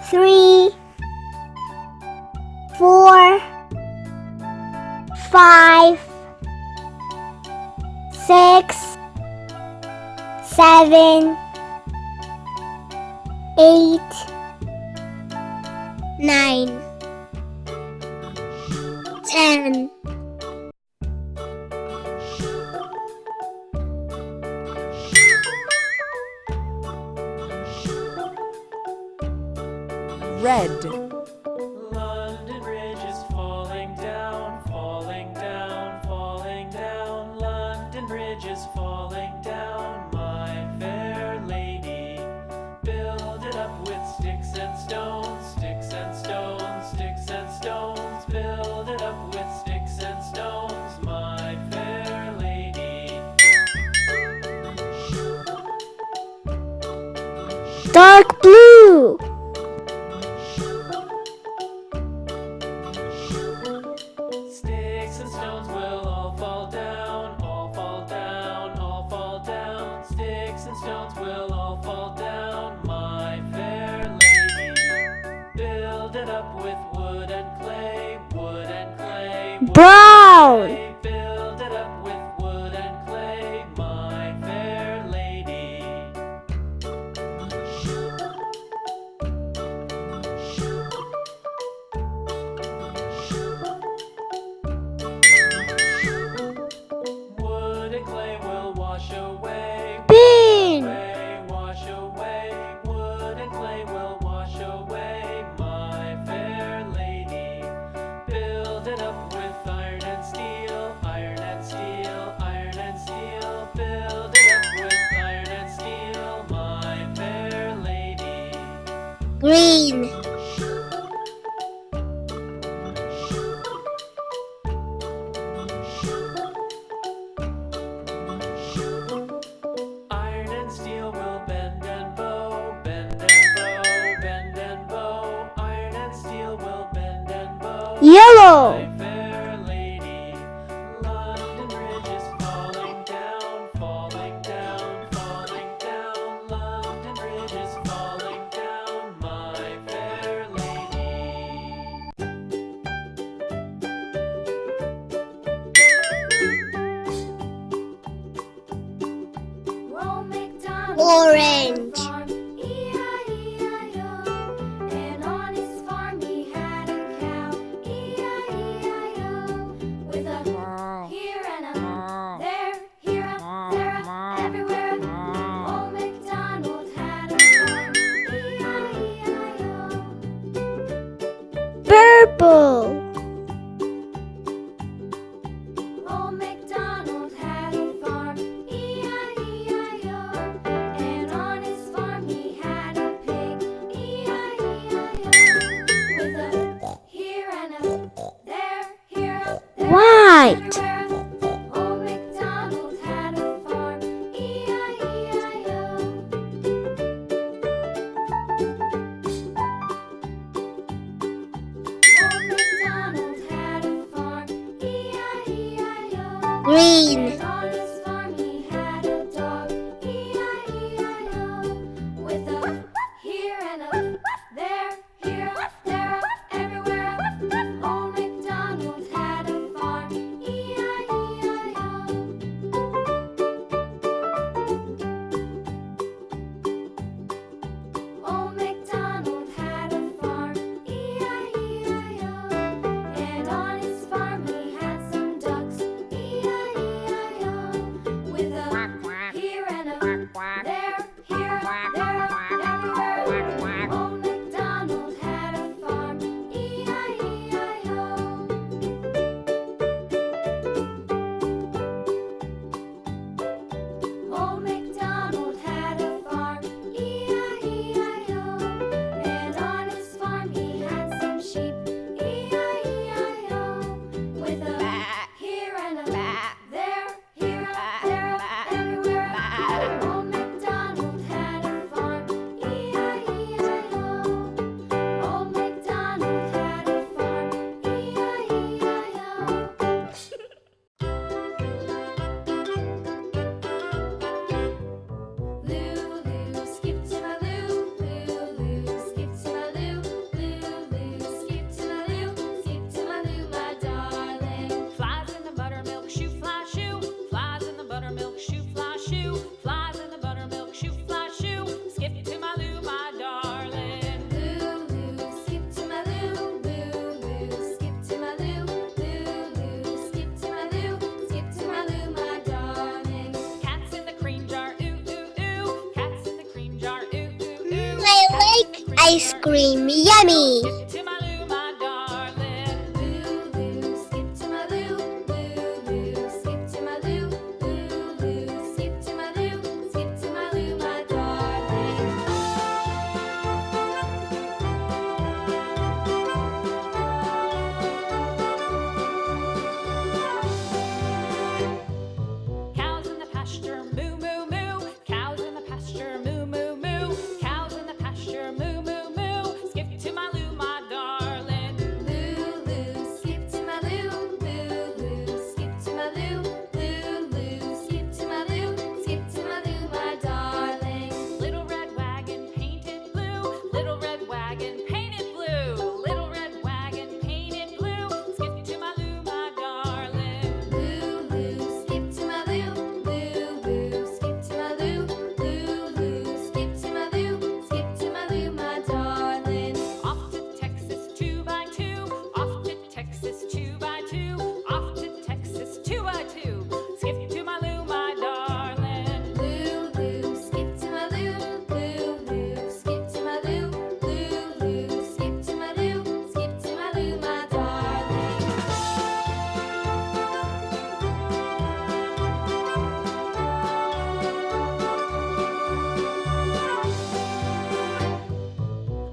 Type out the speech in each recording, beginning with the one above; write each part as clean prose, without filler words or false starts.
3, 4, 5, 6, 7, 8, 9, 10. Red. London Bridge is falling down, falling down, falling down. London Bridge is falling down, my fair lady. Build it up with sticks and stones, sticks and stones, sticks and stones. Build it up with sticks and stones, my fair lady. Dark blue. Sticks and stones will all fall down, all fall down, all fall down. Sticks and stones will all fall down, my fair lady. Build it up with wood and clay, wood and clay, wood Brown. and clay. Build it up with wood and clay, my fair lady. Wood and clay will wash away, Bean. wash away. Wood and clay will wash away, my fair lady. Build it up with iron and steel, iron and steel, iron and steel. Build it up with iron and steel, my fair lady. Green. Iron and steel will bend and bow, bend and bow, bend and bow. Iron and steel will bend and bow. Yellow. My fair lady, London Bridge is falling down, falling down, falling down. London Bridge is falling down, my fair lady. Orange. And on his farm he had a cow, E-I-E-I-O, with a here and a there, here a, there a, everywhere. Old MacDonald had a farm, E-I-E-I-O. Purple. Old MacDonald had a farm, E-I-E-I-O. And on his farm he had a pig, E-I-E-I-O. With a here and a there, here a, there, White. everywhere. Old MacDonald had a farm, E-I-E-I-O. Old MacDonald had a farm, E-I-E-I-O. Green. And on his farm he had a dog, E-I-E-I-O. With a here and a there, here a, there a, everywhere. Old MacDonald had a farm, E-I-E-I-O. Old MacDonald had a farm, E-I-E-I-O. And on his farm he had some ducks, E-I-E-I-O. ice cream, yummy. To my Lou, my darling. Lulu, skip to my Lou. Lulu, skip to my Lou. Lulu, skip to my Lou. Skip to my Lou, my darling. Cows in the pasture, moo, moo, moo. Cows in the pasture, moo, moo, moo. Cows in the pasture, moo, moo, moo. Skip to my Lou, my darling. Lulu, skip to my Lou. Lulu, skip to my Lou. Lulu, skip to my Lou. Skip to my Lou, my darling. Little red wagon painted blue. Little red wagon painted blue. Little red wagon painted blue. Skip to my Lou, my darling. Lulu, skip to my Lou. Lulu, skip to my Lou. Lulu, skip to my Lou. Skip to my Lou, my darling. Off to Texas 2x2. Off to Texas 2x2. Off to Texas 2x2. Skip to my Lou, my darling. Lulu, skip to my Lou. Lulu, skip to my Lou. Lulu, skip to my Lou. Skip to my Lou, my darling.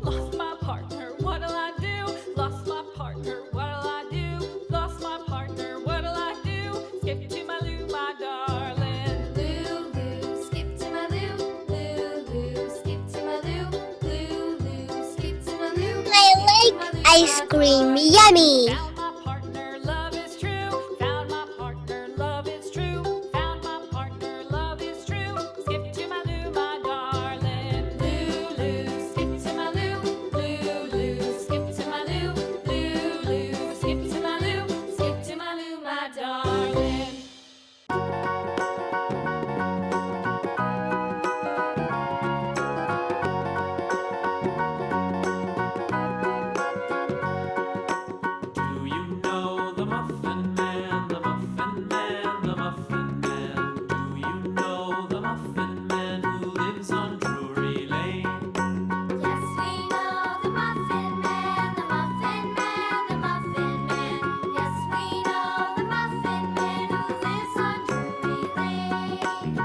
Lost my partner, what'll I do? Lost my partner, what'll I do? Lost my partner, what'll I do? Skip to my Lou, my darling. Lulu, skip to my Lou. Lulu, skip to my Lou. Lulu, skip to my Lou. I like ice cream, yummy. Found my partner, love is true. Found my partner, love is true. Found my partner, love is true. Skip to my Lou, my darling. Lulu, skip to my Lou. Lulu, skip to my Lou. Lulu, skip to my Lou. Skip to my Lou, my darling. Do you know the Muffin Man, the Muffin Man, the Muffin Man? Do you know the Muffin Man who lives on Drury Lane? Yes, we know the Muffin Man, the Muffin Man, the Muffin Man. Yes, we know the Muffin Man who lives on Drury Lane.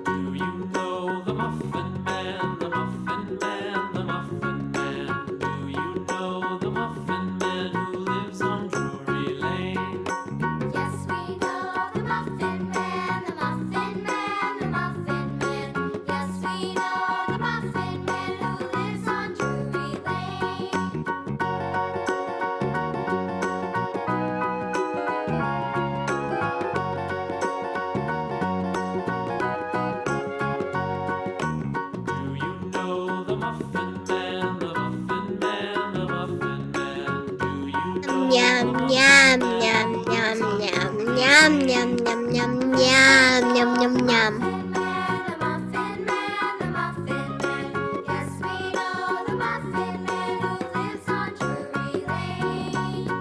Do you know the Muffin Man, the Muffin Man, the Muffin Man? Do you know the Muffin Man who lives on Drury Lane? Yes, we know the Muffin Man, the Muffin Man, the Muffin Man. Yes, we know the Muffin Man who lives on Drury Lane. Do you know the Muffin Man, the Muffin Man, the Muffin Man? Do you know Yum, the yum, Muffin Man yum, who yum, lives yum, on yum, Drury yum, Lane? yum, yum, yum, yum, yum. The Muffin Man, the Muffin Man. Yes, we know the Muffin Man who lives on Drury Lane.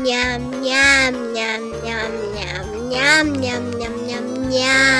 Yum, yum, yum, yum, yum, yum, yum, yum, yum, yum.